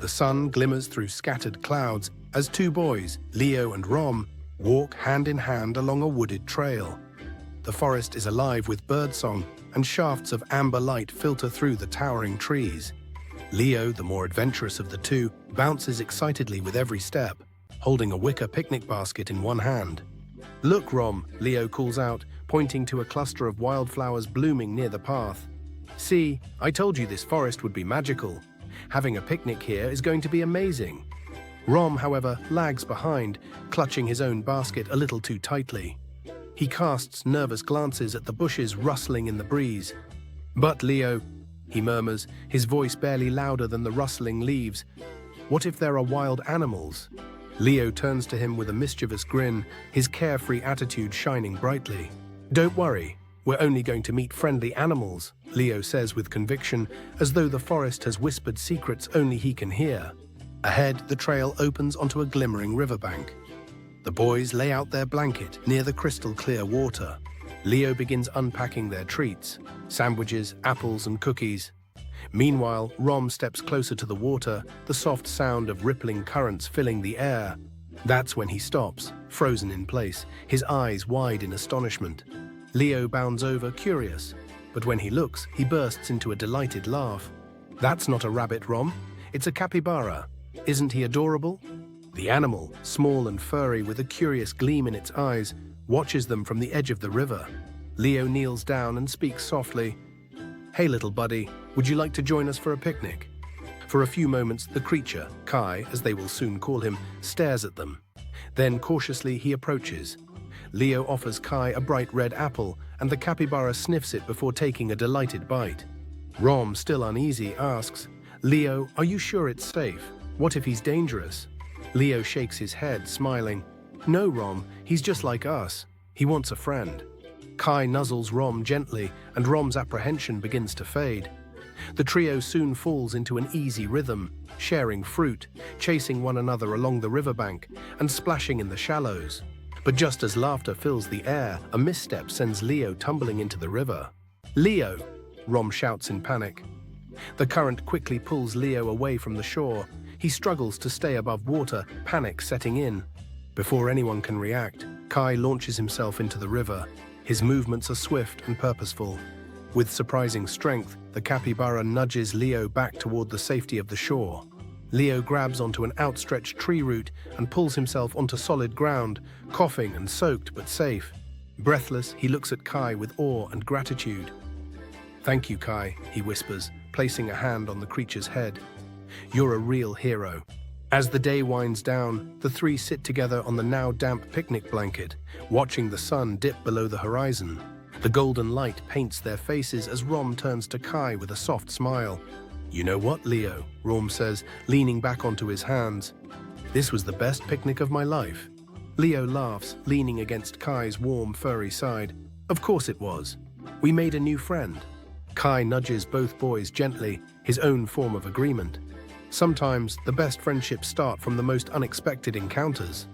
The sun glimmers through scattered clouds as two boys, Leo and Rom, walk hand in hand along a wooded trail. The forest is alive with birdsong, and shafts of amber light filter through the towering trees. Leo, the more adventurous of the two, bounces excitedly with every step, holding a wicker picnic basket in one hand. "Look, Rom," Leo calls out, pointing to a cluster of wildflowers blooming near the path. "See, I told you this forest would be magical. Having a picnic here is going to be amazing." Rom, however, lags behind, clutching his own basket a little too tightly. He casts nervous glances at the bushes rustling in the breeze. "But Leo," he murmurs, his voice barely louder than the rustling leaves, "what if there are wild animals?" Leo turns to him with a mischievous grin, his carefree attitude shining brightly. "Don't worry, we're only going to meet friendly animals," Leo says with conviction, as though the forest has whispered secrets only he can hear. Ahead, the trail opens onto a glimmering riverbank. The boys lay out their blanket near the crystal-clear water. Leo begins unpacking their treats, sandwiches, apples, and cookies. Meanwhile, Rom steps closer to the water, the soft sound of rippling currents filling the air. That's when he stops, frozen in place, his eyes wide in astonishment. Leo bounds over, curious, but when he looks, he bursts into a delighted laugh. "That's not a rabbit, Rom. It's a capybara. Isn't he adorable?" The animal, small and furry with a curious gleam in its eyes, watches them from the edge of the river. Leo kneels down and speaks softly. "Hey, little buddy, would you like to join us for a picnic?" For a few moments, the creature, Kai, as they will soon call him, stares at them. Then cautiously he approaches. Leo offers Kai a bright red apple, and the capybara sniffs it before taking a delighted bite. Rom, still uneasy, asks, "Leo, are you sure it's safe? What if he's dangerous?" Leo shakes his head, smiling. "No, Rom, he's just like us. He wants a friend." Kai nuzzles Rom gently, and Rom's apprehension begins to fade. The trio soon falls into an easy rhythm, sharing fruit, chasing one another along the riverbank, and splashing in the shallows. But just as laughter fills the air, a misstep sends Leo tumbling into the river. "Leo!" Rom shouts in panic. The current quickly pulls Leo away from the shore. He struggles to stay above water, panic setting in. Before anyone can react, Kai launches himself into the river. His movements are swift and purposeful. With surprising strength, the capybara nudges Leo back toward the safety of the shore. Leo grabs onto an outstretched tree root and pulls himself onto solid ground, coughing and soaked but safe. Breathless, he looks at Kai with awe and gratitude. "Thank you, Kai," he whispers, placing a hand on the creature's head. "You're a real hero." As the day winds down, the three sit together on the now damp picnic blanket, watching the sun dip below the horizon. The golden light paints their faces as Rom turns to Kai with a soft smile. "You know what, Leo?" Rom says, leaning back onto his hands. "This was the best picnic of my life." Leo laughs, leaning against Kai's warm, furry side. "Of course it was. We made a new friend." Kai nudges both boys gently, his own form of agreement. Sometimes, the best friendships start from the most unexpected encounters.